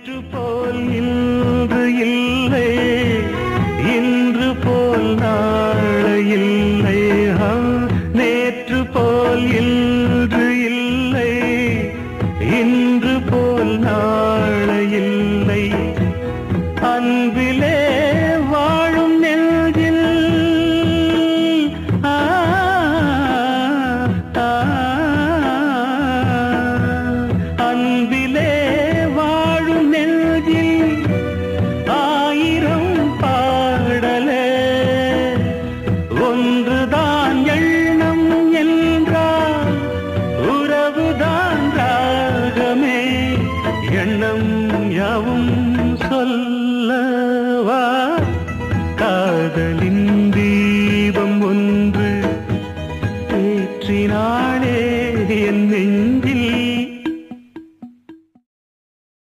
நேற்று போல் இன்று இல்லை, இன்று போல் நாளை இல்லை. நேற்று போல் இன்று இல்லை, இன்று போல் நாளை இல்லை. அன்பிலே வாழும் நெஞ்சில் அன்பிலே வாழும் நெஞ்சில் ஆயிரம் பாடலே. ஒன்றுதான் எண்ணம் என்றால் உறவுதான் ராகமே. எண்ணம் யாவும் சொல்லவா